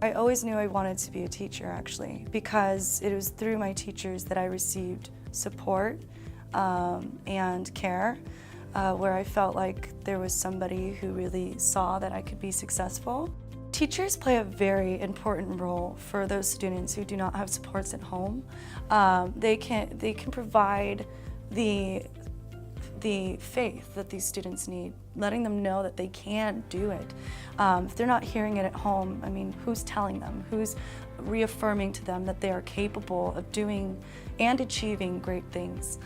I always knew I wanted to be a teacher, actually, because it was through my teachers that I received support and care, where I felt like there was somebody who really saw that I could be successful. Teachers play a very important role for those students who do not have supports at home. They can provide the faith that these students need, letting them know that they can do it. If they're not hearing it at home, I mean, who's telling them? Who's reaffirming to them that they are capable of doing and achieving great things?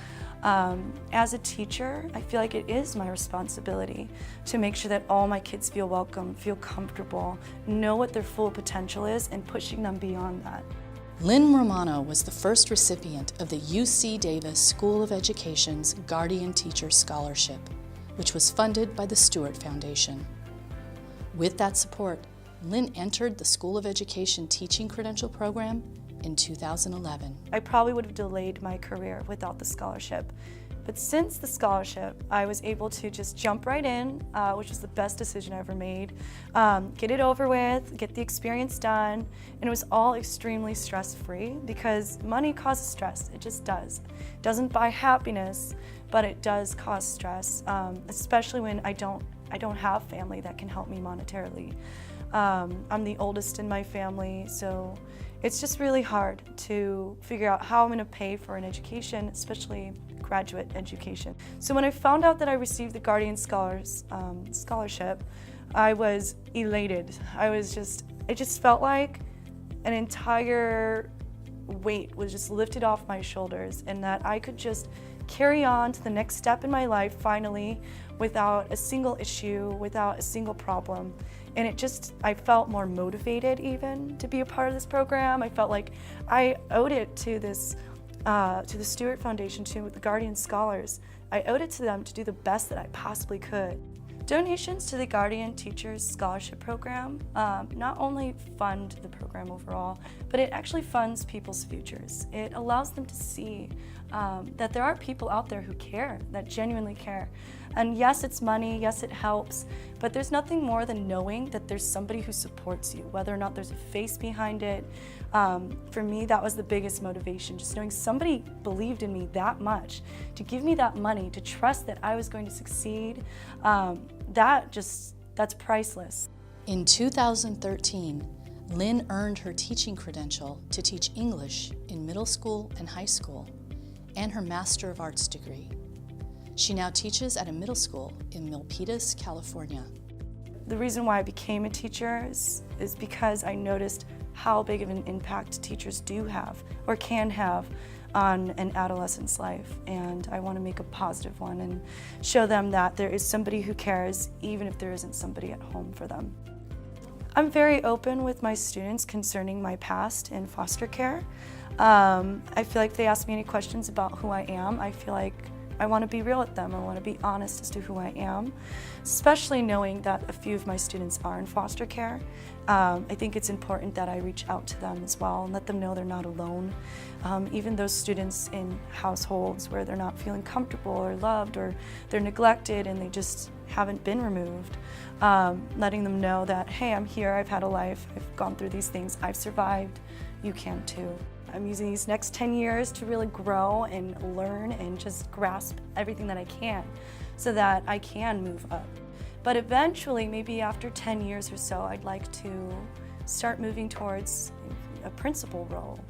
As a teacher, I feel like it is my responsibility to make sure that all my kids feel welcome, feel comfortable, know what their full potential is, and pushing them beyond that. Lynn Romano was the first recipient of the UC Davis School of Education's Guardian Teacher Scholarship, which was funded by the Stewart Foundation. With that support, Lynn entered the School of Education Teaching Credential Program in 2011. I probably would have delayed my career without the scholarship. But since the scholarship, I was able to just jump right in, which was the best decision I ever made. Get it over with, get the experience done, and it was all extremely stress-free because money causes stress. It just does. It doesn't buy happiness, but it does cause stress, especially when I don't have family that can help me monetarily. I'm the oldest in my family, so it's just really hard to figure out how I'm going to pay for an education, especially graduate education. So when I found out that I received the Guardian Scholarship, I was elated. It just felt like an entire weight was just lifted off my shoulders, and that I could just carry on to the next step in my life finally without a single issue, without a single problem. And I felt more motivated even to be a part of this program. I felt like I owed it to to the Stewart Foundation, to the Guardian Scholars. I owed it to them to do the best that I possibly could. Donations to the Guardian Teachers Scholarship Program not only fund the program overall, but it actually funds people's futures. It allows them to see that there are people out there who care, that genuinely care. And yes, it's money, yes, it helps, but there's nothing more than knowing that there's somebody who supports you, whether or not there's a face behind it. For me, that was the biggest motivation, just knowing somebody believed in me that much, to give me that money, to trust that I was going to succeed. That's priceless. In 2013, Lynn earned her teaching credential to teach English in middle school and high school, and her Master of Arts degree. She now teaches at a middle school in Milpitas, California. The reason why I became a teacher is because I noticed how big of an impact teachers do have or can have on an adolescent's life, and I want to make a positive one and show them that there is somebody who cares even if there isn't somebody at home for them. I'm very open with my students concerning my past in foster care. I feel like if they ask me any questions about who I am, I feel like I want to be real with them. I want to be honest as to who I am, especially knowing that a few of my students are in foster care. I think it's important that I reach out to them as well and let them know they're not alone. Even those students in households where they're not feeling comfortable or loved, or they're neglected and they just haven't been removed, letting them know that, hey, I'm here, I've had a life, I've gone through these things, I've survived, you can too. I'm using these next 10 years to really grow and learn and just grasp everything that I can so that I can move up. But eventually, maybe after 10 years or so, I'd like to start moving towards a principal role.